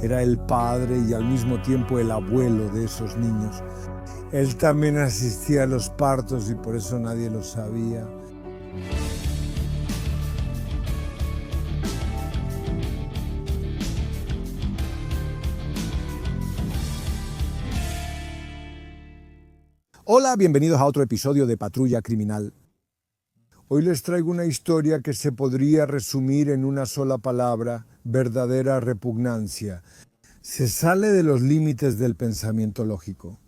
era el padre y al mismo tiempo el abuelo de esos niños. Él también asistía a los partos y por eso nadie lo sabía. Hola, bienvenidos a otro episodio de Patrulla Criminal. Hoy les traigo una historia que se podría resumir en una sola palabra: verdadera repugnancia. Se sale de los límites del pensamiento lógico.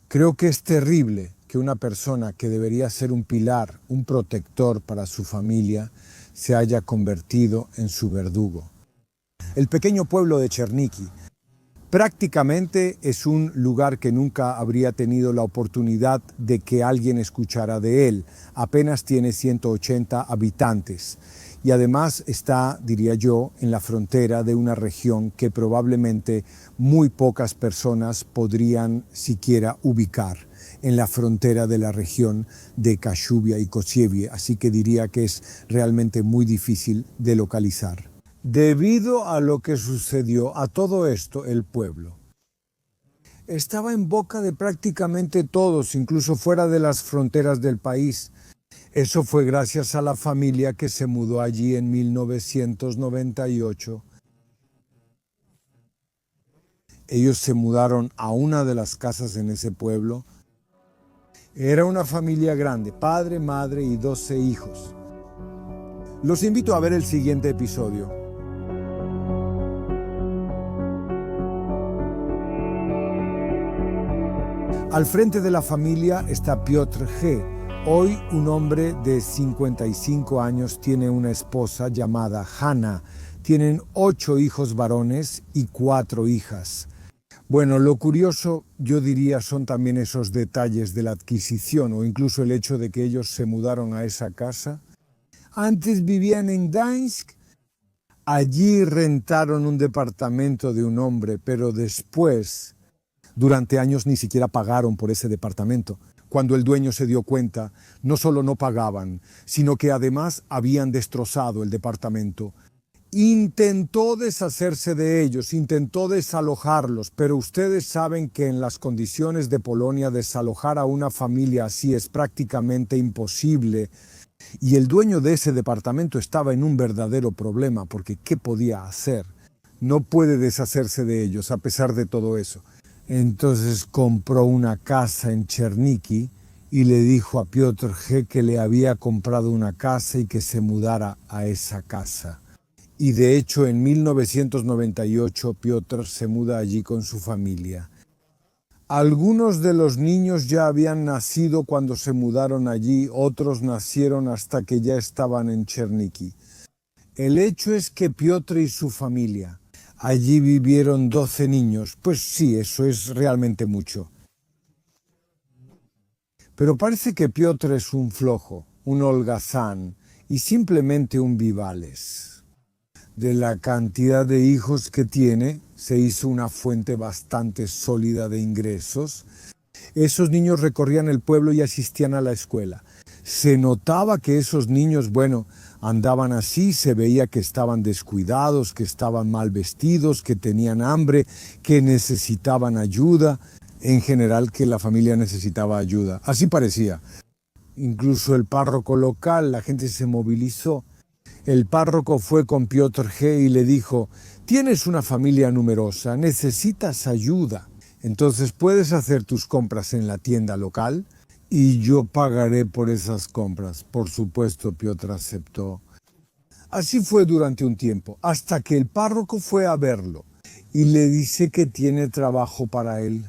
Creo que es terrible que una persona que debería ser un pilar, un protector para su familia, se haya convertido en su verdugo. El pequeño pueblo de Cherniki prácticamente es un lugar que nunca habría tenido la oportunidad de que alguien escuchara de él. Apenas tiene 180 habitantes y además está, diría yo, en la frontera de una región que probablemente muy pocas personas podrían siquiera ubicar, en la frontera de la región de Kashubia y Kosievye, así que diría que es realmente muy difícil de localizar. Debido a lo que sucedió, a todo esto, el pueblo estaba en boca de prácticamente todos, incluso fuera de las fronteras del país. Eso fue gracias a la familia que se mudó allí en 1998. Ellos se mudaron a una de las casas en ese pueblo. Era una familia grande, padre, madre y 12 hijos. Los invito a ver el siguiente episodio. Al frente de la familia está Piotr G. Hoy un hombre de 55 años tiene una esposa llamada Hanna. Tienen 8 hijos varones y 4 hijas. Bueno, lo curioso, yo diría, son también esos detalles de la adquisición o incluso el hecho de que ellos se mudaron a esa casa. Antes vivían en Gdańsk. Allí rentaron un departamento de un hombre, pero después, durante años ni siquiera pagaron por ese departamento. Cuando el dueño se dio cuenta, no solo no pagaban, sino que además habían destrozado el departamento. Intentó deshacerse de ellos, intentó desalojarlos, pero ustedes saben que en las condiciones de Polonia desalojar a una familia así es prácticamente imposible. Y el dueño de ese departamento estaba en un verdadero problema, porque ¿qué podía hacer? No puede deshacerse de ellos a pesar de todo eso. Entonces compró una casa en Cherniki y le dijo a Piotr G. que le había comprado una casa y que se mudara a esa casa. Y de hecho en 1998 Piotr se muda allí con su familia. Algunos de los niños ya habían nacido cuando se mudaron allí, otros nacieron hasta que ya estaban en Cherniki. El hecho es que Piotr y su familia allí vivieron 12 niños. Pues sí, eso es realmente mucho. Pero parece que Piotr es un flojo, un holgazán y simplemente un vivales. De la cantidad de hijos que tiene, se hizo una fuente bastante sólida de ingresos. Esos niños recorrían el pueblo y asistían a la escuela. Se notaba que esos niños, andaban así, se veía que estaban descuidados, que estaban mal vestidos, que tenían hambre, que necesitaban ayuda. En general, que la familia necesitaba ayuda. Así parecía. Incluso el párroco local, la gente se movilizó. El párroco fue con Piotr G. y le dijo: tienes una familia numerosa, necesitas ayuda. Entonces puedes hacer tus compras en la tienda local y yo pagaré por esas compras. Por supuesto, Piotr aceptó. Así fue durante un tiempo, hasta que el párroco fue a verlo y le dice que tiene trabajo para él,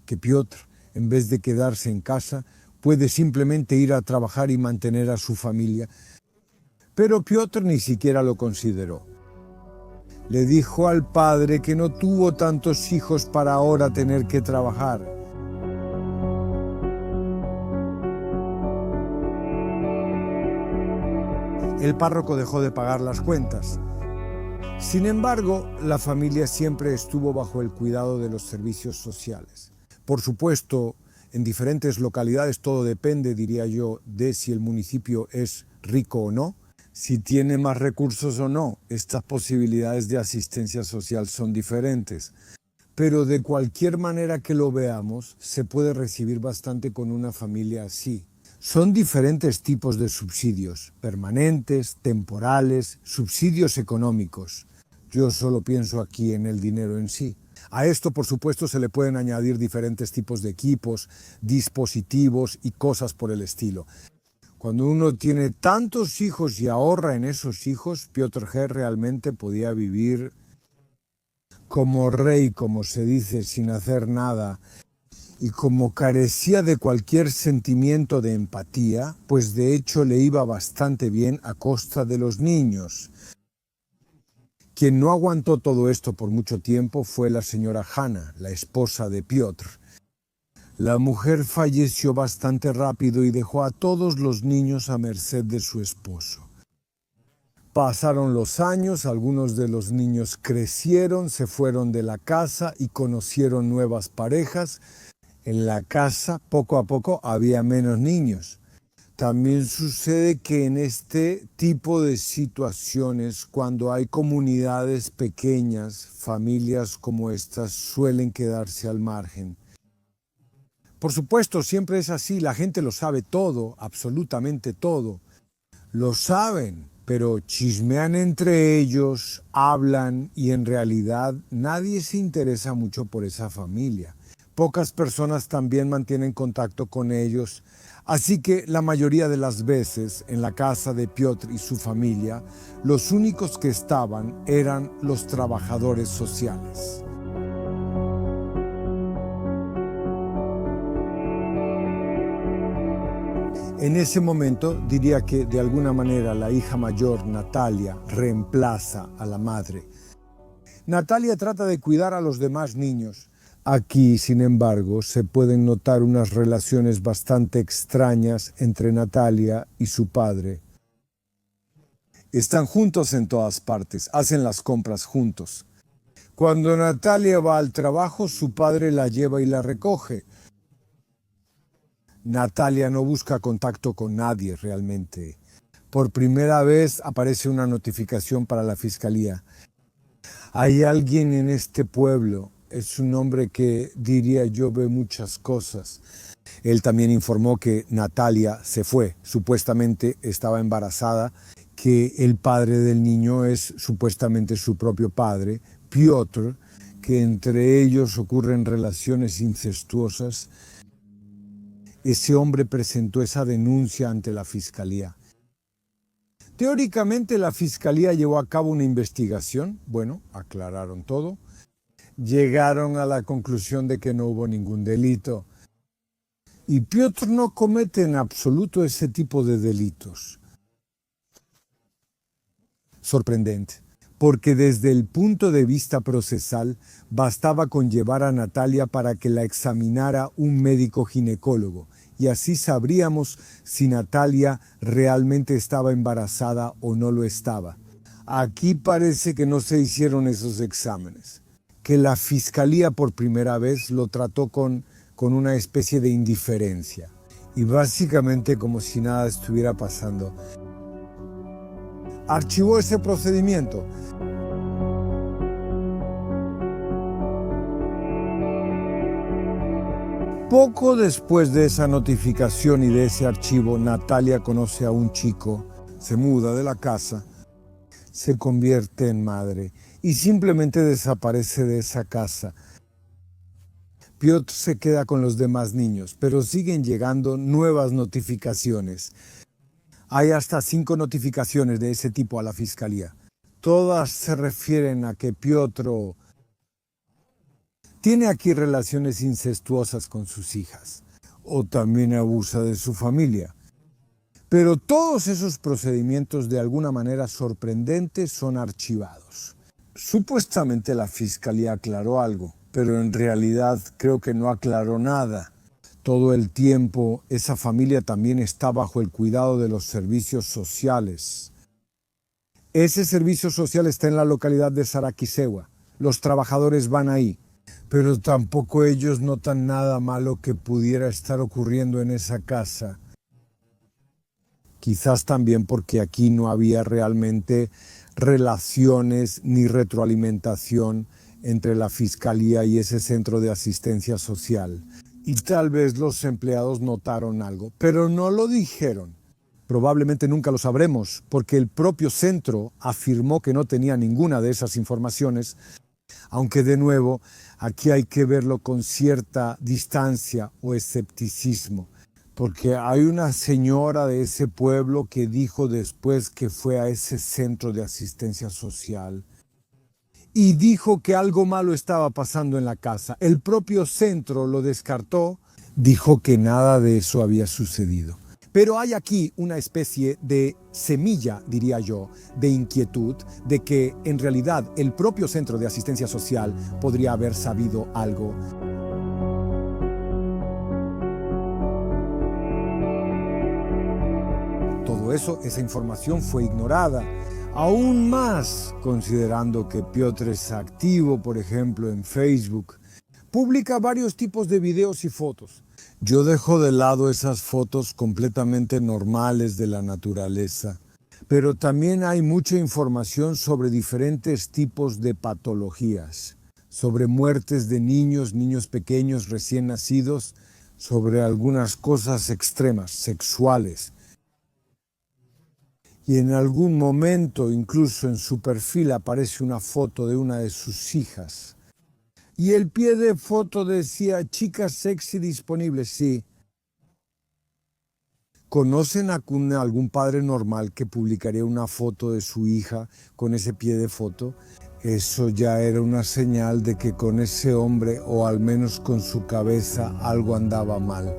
que Piotr, en vez de quedarse en casa, puede simplemente ir a trabajar y mantener a su familia. Pero Piotr ni siquiera lo consideró. Le dijo al padre que no tuvo tantos hijos para ahora tener que trabajar. El párroco dejó de pagar las cuentas. Sin embargo, la familia siempre estuvo bajo el cuidado de los servicios sociales. Por supuesto, en diferentes localidades todo depende, diría yo, de si el municipio es rico o no. si tiene más recursos o no. Estas posibilidades de asistencia social son diferentes. Pero de cualquier manera que lo veamos, se puede recibir bastante con una familia así. Son diferentes tipos de subsidios, permanentes, temporales, subsidios económicos. Yo solo pienso aquí en el dinero en sí. A esto, por supuesto, se le pueden añadir diferentes tipos de equipos, dispositivos y cosas por el estilo. Cuando uno tiene tantos hijos y ahorra en esos hijos, Piotr G. realmente podía vivir como rey, como se dice, sin hacer nada. Y como carecía de cualquier sentimiento de empatía, pues de hecho le iba bastante bien a costa de los niños. Quien no aguantó todo esto por mucho tiempo fue la señora Hanna, la esposa de Piotr. La mujer falleció bastante rápido y dejó a todos los niños a merced de su esposo. Pasaron los años, algunos de los niños crecieron, se fueron de la casa y conocieron nuevas parejas. En la casa, poco a poco, había menos niños. También sucede que en este tipo de situaciones, cuando hay comunidades pequeñas, familias como estas suelen quedarse al margen. Por supuesto, siempre es así, la gente lo sabe todo, absolutamente todo. Lo saben, pero chismean entre ellos, hablan y en realidad nadie se interesa mucho por esa familia. Pocas personas también mantienen contacto con ellos, así que la mayoría de las veces en la casa de Piotr y su familia, los únicos que estaban eran los trabajadores sociales. En ese momento diría que de alguna manera la hija mayor, Natalia, reemplaza a la madre. Natalia trata de cuidar a los demás niños. Aquí, sin embargo, se pueden notar unas relaciones bastante extrañas entre Natalia y su padre. Están juntos en todas partes, hacen las compras juntos. Cuando Natalia va al trabajo, su padre la lleva y la recoge. Natalia no busca contacto con nadie realmente. Por primera vez aparece una notificación para la fiscalía. Hay alguien en este pueblo. Es un hombre que, diría yo, ve muchas cosas. Él también informó que Natalia se fue. Supuestamente estaba embarazada, que el padre del niño es supuestamente su propio padre, Piotr, que entre ellos ocurren relaciones incestuosas. Ese hombre presentó esa denuncia ante la fiscalía. Teóricamente la fiscalía llevó a cabo una investigación. Bueno, aclararon todo. Llegaron a la conclusión de que no hubo ningún delito. Y Piotr no comete en absoluto ese tipo de delitos. Sorprendente, porque desde el punto de vista procesal bastaba con llevar a Natalia para que la examinara un médico ginecólogo y así sabríamos si Natalia realmente estaba embarazada o no lo estaba. Aquí parece que no se hicieron esos exámenes, que la fiscalía por primera vez lo trató con una especie de indiferencia y básicamente como si nada estuviera pasando. Archivó ese procedimiento. Poco después de esa notificación y de ese archivo, Natalia conoce a un chico, se muda de la casa, se convierte en madre y simplemente desaparece de esa casa. Piotr se queda con los demás niños, pero siguen llegando nuevas notificaciones. Hay hasta 5 notificaciones de ese tipo a la fiscalía. Todas se refieren a que Piotr tiene aquí relaciones incestuosas con sus hijas, o también abusa de su familia. Pero todos esos procedimientos de alguna manera sorprendentes son archivados. Supuestamente la fiscalía aclaró algo, pero en realidad creo que no aclaró nada. Todo el tiempo esa familia también está bajo el cuidado de los servicios sociales. Ese servicio social está en la localidad de Sarakisewa. Los trabajadores van ahí, pero tampoco ellos notan nada malo que pudiera estar ocurriendo en esa casa. quizás también porque aquí no había realmente relaciones ni retroalimentación entre la fiscalía y ese centro de asistencia social. Y tal vez los empleados notaron algo, pero no lo dijeron. Probablemente nunca lo sabremos, porque el propio centro afirmó que no tenía ninguna de esas informaciones, aunque de nuevo aquí hay que verlo con cierta distancia o escepticismo, porque hay una señora de ese pueblo que dijo después que fue a ese centro de asistencia social y dijo que algo malo estaba pasando en la casa. El propio centro lo descartó, dijo que nada de eso había sucedido. Pero hay aquí una especie de semilla, diría yo, de inquietud de que en realidad el propio centro de asistencia social podría haber sabido algo. Todo eso, esa información fue ignorada. Aún más, considerando que Piotr es activo, por ejemplo, en Facebook, publica varios tipos de videos y fotos. Yo dejo de lado esas fotos completamente normales de la naturaleza, pero también hay mucha información sobre diferentes tipos de patologías, sobre muertes de niños, niños pequeños recién nacidos, sobre algunas cosas extremas, sexuales. Y en algún momento, incluso en su perfil, aparece una foto de una de sus hijas. Y el pie de foto decía, chica sexy disponible, sí. ¿Conocen a algún padre normal que publicaría una foto de su hija con ese pie de foto? Eso ya era una señal de que con ese hombre, o al menos con su cabeza, algo andaba mal.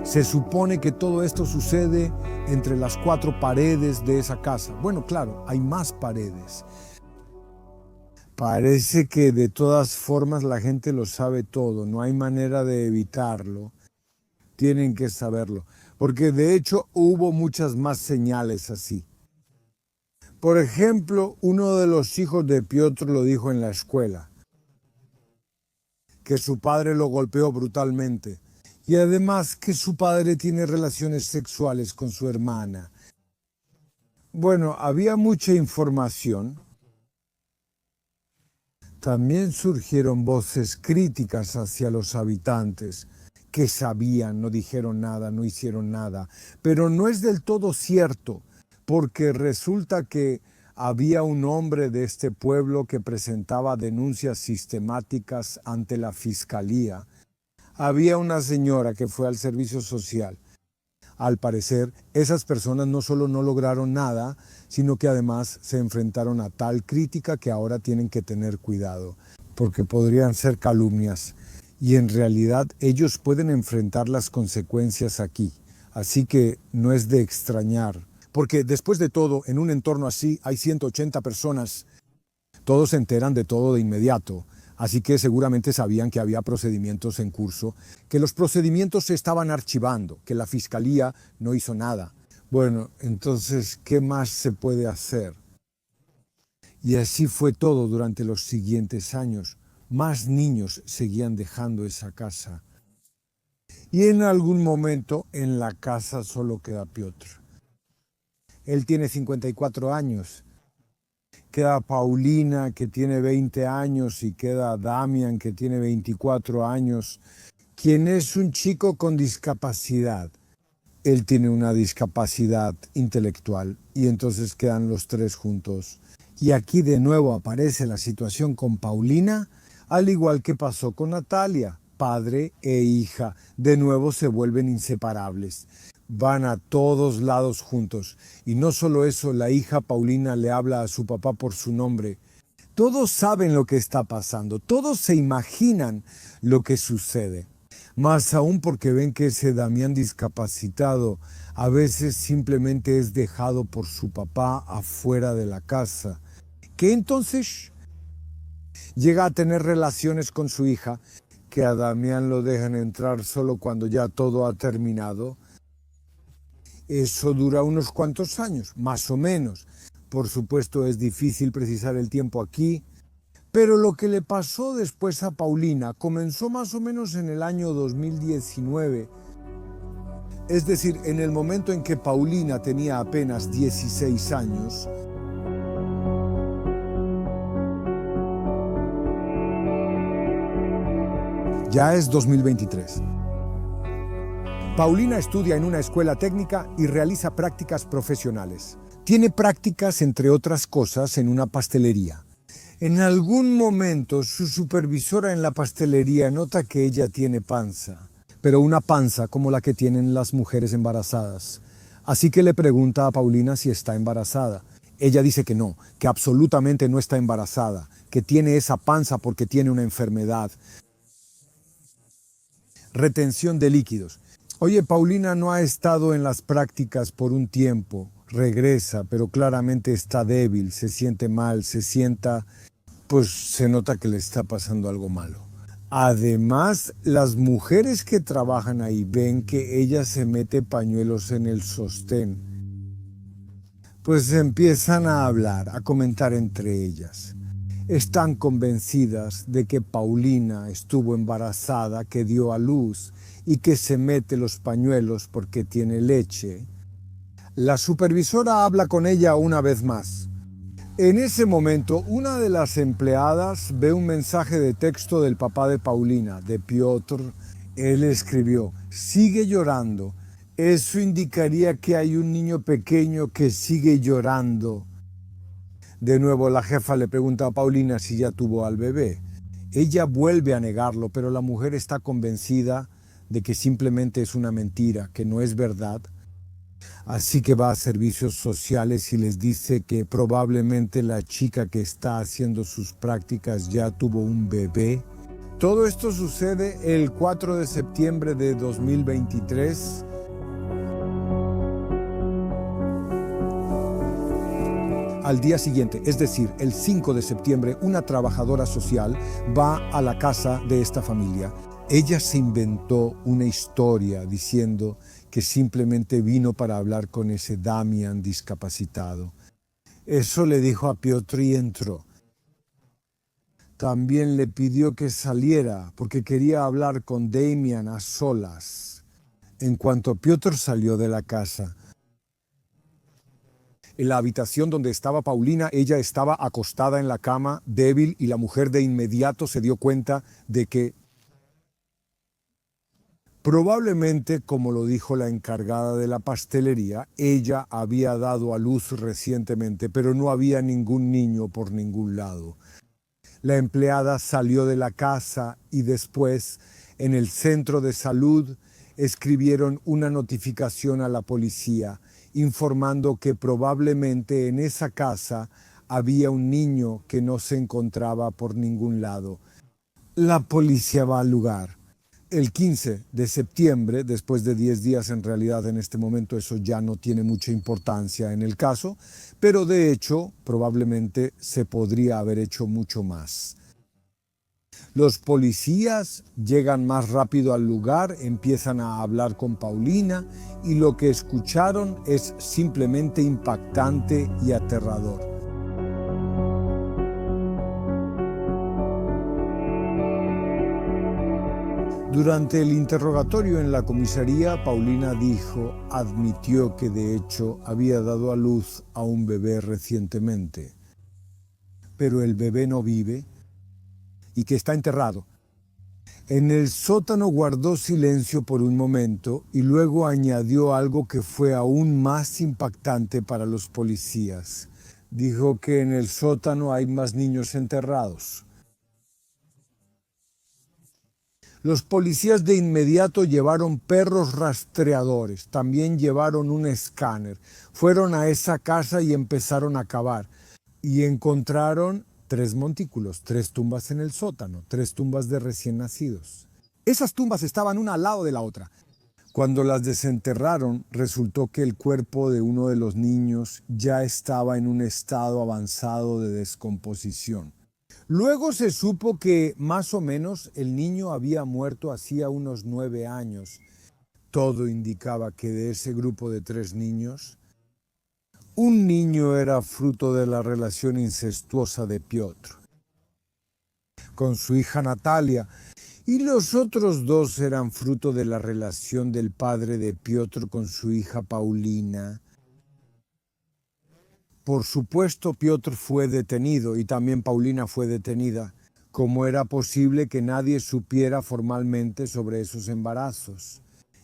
Se supone que todo esto sucede entre las 4 paredes de esa casa. Bueno, claro, hay más paredes. Parece que de todas formas la gente lo sabe todo, no hay manera de evitarlo. Tienen que saberlo, porque de hecho hubo muchas más señales así. Por ejemplo, uno de los hijos de Piotr lo dijo en la escuela, que su padre lo golpeó brutalmente. Y además que su padre tiene relaciones sexuales con su hermana. Bueno, había mucha información. También surgieron voces críticas hacia los habitantes, que sabían, no dijeron nada, no hicieron nada. Pero no es del todo cierto, porque resulta que había un hombre de este pueblo que presentaba denuncias sistemáticas ante la fiscalía. Había una señora que fue al servicio social. Al parecer, esas personas no solo no lograron nada, sino que además se enfrentaron a tal crítica que ahora tienen que tener cuidado, porque podrían ser calumnias. Y en realidad ellos pueden enfrentar las consecuencias aquí. Así que no es de extrañar, porque después de todo, en un entorno así hay 180 personas. Todos se enteran de todo de inmediato. Así que seguramente sabían que había procedimientos en curso, que los procedimientos se estaban archivando, que la fiscalía no hizo nada. Bueno, entonces, ¿qué más se puede hacer? Y así fue todo durante los siguientes años. Más niños seguían dejando esa casa. Y en algún momento en la casa solo queda Piotr. Él tiene 54 años. Queda Paulina, que tiene 20 años, y queda Damian, que tiene 24 años, quien es un chico con discapacidad. Él tiene una discapacidad intelectual y entonces quedan los 3 juntos. Y aquí de nuevo aparece la situación con Paulina, al igual que pasó con Natalia. Padre e hija de nuevo se vuelven inseparables. Van a todos lados juntos. Y no solo eso, la hija Paulina le habla a su papá por su nombre. Todos saben lo que está pasando, todos se imaginan lo que sucede. Más aún porque ven que ese Damián discapacitado a veces simplemente es dejado por su papá afuera de la casa, que entonces llega a tener relaciones con su hija, que a Damián lo dejan entrar solo cuando ya todo ha terminado. Eso dura unos cuantos años, más o menos. Por supuesto es difícil precisar el tiempo aquí, Pero lo que le pasó después a Paulina comenzó más o menos en el año 2019, es decir, en el momento en que Paulina tenía apenas 16 años. Ya es 2023. Paulina estudia en una escuela técnica y realiza prácticas profesionales. Tiene prácticas, entre otras cosas, en una pastelería. En algún momento su supervisora en la pastelería nota que ella tiene panza, pero una panza como la que tienen las mujeres embarazadas. Así que le pregunta a Paulina si está embarazada. Ella dice que no, que absolutamente no está embarazada, que tiene esa panza porque tiene una enfermedad. Retención de líquidos. Oye, Paulina no ha estado en las prácticas por un tiempo, regresa, pero claramente está débil, se siente mal, pues se nota que le está pasando algo malo. Además, las mujeres que trabajan ahí ven que ella se mete pañuelos en el sostén. Pues empiezan a hablar, a comentar entre ellas. Están convencidas de que Paulina estuvo embarazada, que dio a luz y que se mete los pañuelos porque tiene leche. La supervisora habla con ella una vez más. En ese momento, una de las empleadas ve un mensaje de texto del papá de Paulina, de Piotr. Él escribió: sigue llorando. Eso indicaría que hay un niño pequeño que sigue llorando. De nuevo, la jefa le pregunta a Paulina si ya tuvo al bebé. Ella vuelve a negarlo, pero la mujer está convencida de que simplemente es una mentira, que no es verdad. Así que va a servicios sociales y les dice que probablemente la chica que está haciendo sus prácticas ya tuvo un bebé. Todo esto sucede el 4 de septiembre de 2023. Al día siguiente, es decir, el 5 de septiembre, una trabajadora social va a la casa de esta familia. Ella se inventó una historia diciendo que simplemente vino para hablar con ese Damian discapacitado. Eso le dijo a Piotr y entró. También le pidió que saliera porque quería hablar con Damian a solas. En cuanto Piotr salió de la casa, en la habitación donde estaba Paulina, ella estaba acostada en la cama, débil, y la mujer de inmediato se dio cuenta de que probablemente, como lo dijo la encargada de la pastelería, ella había dado a luz recientemente, pero no había ningún niño por ningún lado. La empleada salió de la casa y después, en el centro de salud, escribieron una notificación a la policía informando que probablemente en esa casa había un niño que no se encontraba por ningún lado. La policía va al lugar. El 15 de septiembre, después de 10 días, en realidad en este momento eso ya no tiene mucha importancia en el caso, pero de hecho probablemente se podría haber hecho mucho más. Los policías llegan más rápido al lugar, empiezan a hablar con Paulina y lo que escucharon es simplemente impactante y aterrador. Durante el interrogatorio en la comisaría, Paulina admitió que de hecho había dado a luz a un bebé recientemente, pero el bebé no vive y que está enterrado. En el sótano guardó silencio por un momento y luego añadió algo que fue aún más impactante para los policías. Dijo que en el sótano hay más niños enterrados. Los policías de inmediato llevaron perros rastreadores, también llevaron un escáner. Fueron a esa casa y empezaron a cavar. Y encontraron 3 montículos, 3 tumbas en el sótano, 3 tumbas de recién nacidos. Esas tumbas estaban una al lado de la otra. Cuando las desenterraron, resultó que el cuerpo de uno de los niños ya estaba en un estado avanzado de descomposición. Luego se supo que más o menos el niño había muerto hacía unos 9 años. Todo indicaba que de ese grupo de 3 niños, un niño era fruto de la relación incestuosa de Piotr. con su hija Natalia, y los otros dos eran fruto de la relación del padre de Piotr con su hija Paulina. Por supuesto, Piotr fue detenido y también Paulina fue detenida. ¿Cómo era posible que nadie supiera formalmente sobre esos embarazos?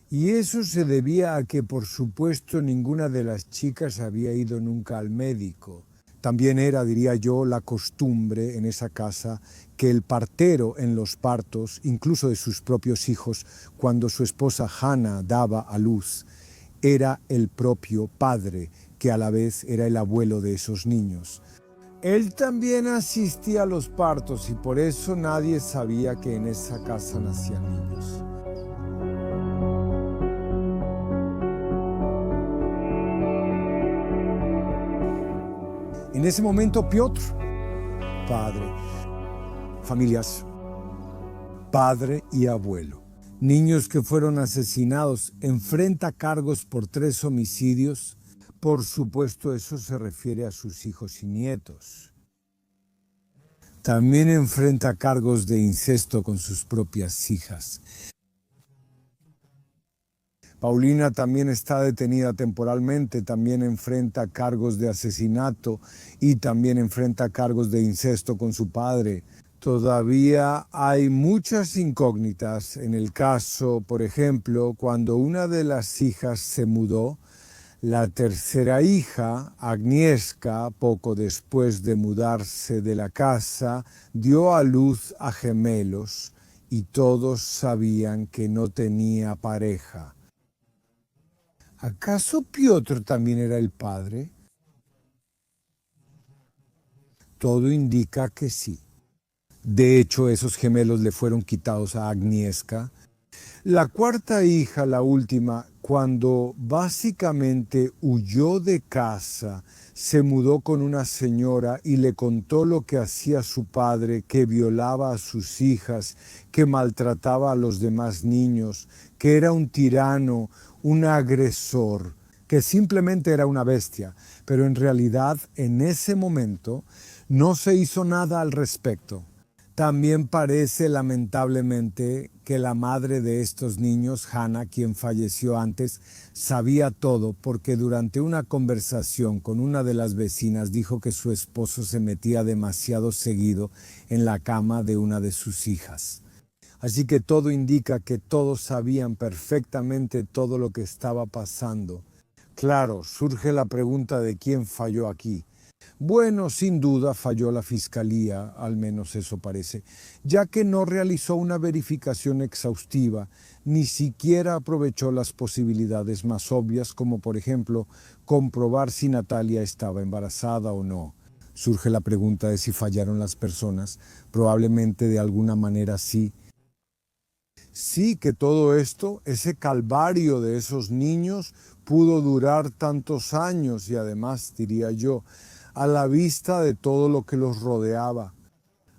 Y eso se debía a que, por supuesto, ninguna de las chicas había ido nunca al médico. También era, diría yo, la costumbre en esa casa que el partero en los partos, incluso de sus propios hijos, cuando su esposa Hannah daba a luz, era el propio padre, que a la vez era el abuelo de esos niños. Él también asistía a los partos y por eso nadie sabía que en esa casa nacían niños. En ese momento Piotr, padre, familias, padre y abuelo, niños que fueron asesinados, enfrenta cargos por 3 homicidios. Por supuesto, eso se refiere a sus hijos y nietos. También enfrenta cargos de incesto con sus propias hijas. Paulina también está detenida temporalmente, también enfrenta cargos de asesinato y también enfrenta cargos de incesto con su padre. Todavía hay muchas incógnitas en el caso, por ejemplo, cuando una de las hijas se mudó. La tercera hija, Agnieszka, poco después de mudarse de la casa, dio a luz a gemelos y todos sabían que no tenía pareja. ¿Acaso Piotr también era el padre? Todo indica que sí. De hecho, esos gemelos le fueron quitados a Agnieszka. La cuarta hija, la última, cuando básicamente huyó de casa, se mudó con una señora y le contó lo que hacía su padre, que violaba a sus hijas, que maltrataba a los demás niños, que era un tirano, un agresor, que simplemente era una bestia. Pero en realidad, en ese momento, no se hizo nada al respecto. También parece, lamentablemente, que la madre de estos niños, Hannah, quien falleció antes, sabía todo porque durante una conversación con una de las vecinas dijo que su esposo se metía demasiado seguido en la cama de una de sus hijas. Así que todo indica que todos sabían perfectamente todo lo que estaba pasando. Claro, surge la pregunta de quién falló aquí. Bueno, sin duda falló la fiscalía, al menos eso parece, ya que no realizó una verificación exhaustiva, ni siquiera aprovechó las posibilidades más obvias, como por ejemplo comprobar si Natalia estaba embarazada o no. Surge la pregunta de si fallaron las personas, probablemente de alguna manera sí. Sí que todo esto, ese calvario de esos niños, pudo durar tantos años y además, diría yo, a la vista de todo lo que los rodeaba.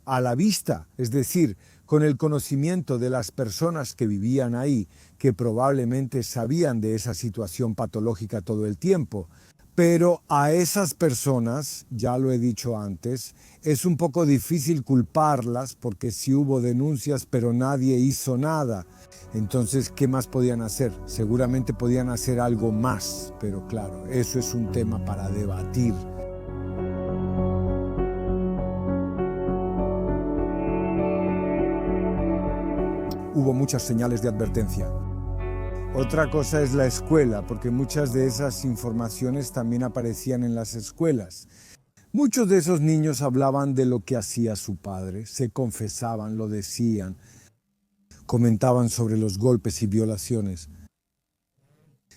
A la vista, es decir, con el conocimiento de las personas que vivían ahí, que probablemente sabían de esa situación patológica todo el tiempo. Pero a esas personas, ya lo he dicho antes, es un poco difícil culparlas porque sí hubo denuncias, pero nadie hizo nada. Entonces, ¿qué más podían hacer? Seguramente podían hacer algo más, pero claro, eso es un tema para debatir. Hubo muchas señales de advertencia. Otra cosa es la escuela, porque muchas de esas informaciones también aparecían en las escuelas. Muchos de esos niños hablaban de lo que hacía su padre, se confesaban, lo decían, comentaban sobre los golpes y violaciones.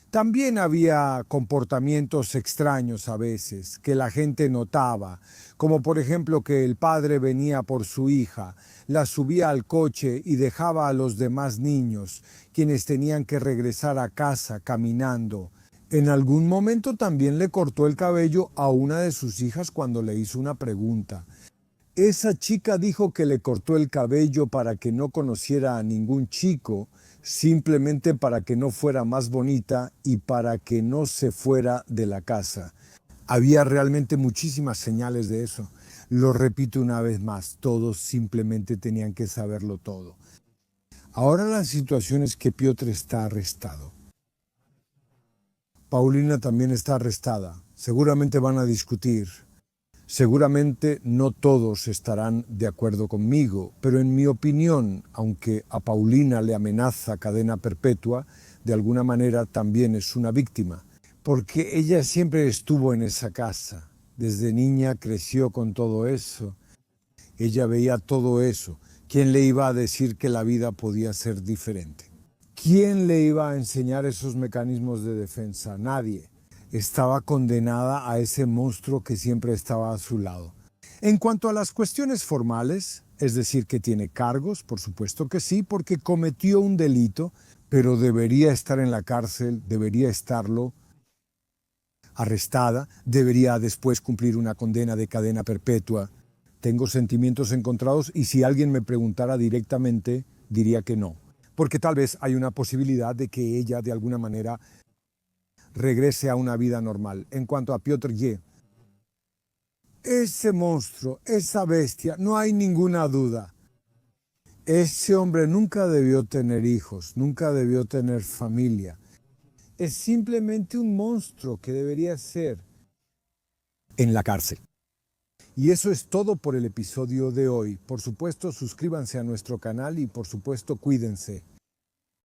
También había comportamientos extraños a veces que la gente notaba, como por ejemplo que el padre venía por su hija, la subía al coche y dejaba a los demás niños, quienes tenían que regresar a casa caminando. En algún momento también le cortó el cabello a una de sus hijas cuando le hizo una pregunta. Esa chica dijo que le cortó el cabello para que no conociera a ningún chico, simplemente para que no fuera más bonita y para que no se fuera de la casa. Había realmente muchísimas señales de eso. Lo repito una vez más, todos simplemente tenían que saberlo todo. Ahora la situación es que Piotr está arrestado. Paulina también está arrestada. Seguramente van a discutir. Seguramente no todos estarán de acuerdo conmigo, pero en mi opinión, aunque a Paulina le amenaza cadena perpetua, de alguna manera también es una víctima, porque ella siempre estuvo en esa casa. Desde niña creció con todo eso. Ella veía todo eso. ¿Quién le iba a decir que la vida podía ser diferente? ¿Quién le iba a enseñar esos mecanismos de defensa? Nadie. Estaba condenada a ese monstruo que siempre estaba a su lado. En cuanto a las cuestiones formales, es decir, que tiene cargos, por supuesto que sí, porque cometió un delito, pero debería estar en la cárcel, debería estarlo, arrestada, debería después cumplir una condena de cadena perpetua. Tengo sentimientos encontrados y si alguien me preguntara directamente, diría que no. Porque tal vez hay una posibilidad de que ella de alguna manera regrese a una vida normal. En cuanto a Piotr G., ese monstruo, esa bestia, no hay ninguna duda. Ese hombre nunca debió tener hijos, nunca debió tener familia. Es simplemente un monstruo que debería ser en la cárcel. Y eso es todo por el episodio de hoy. Por supuesto, suscríbanse a nuestro canal y por supuesto, cuídense.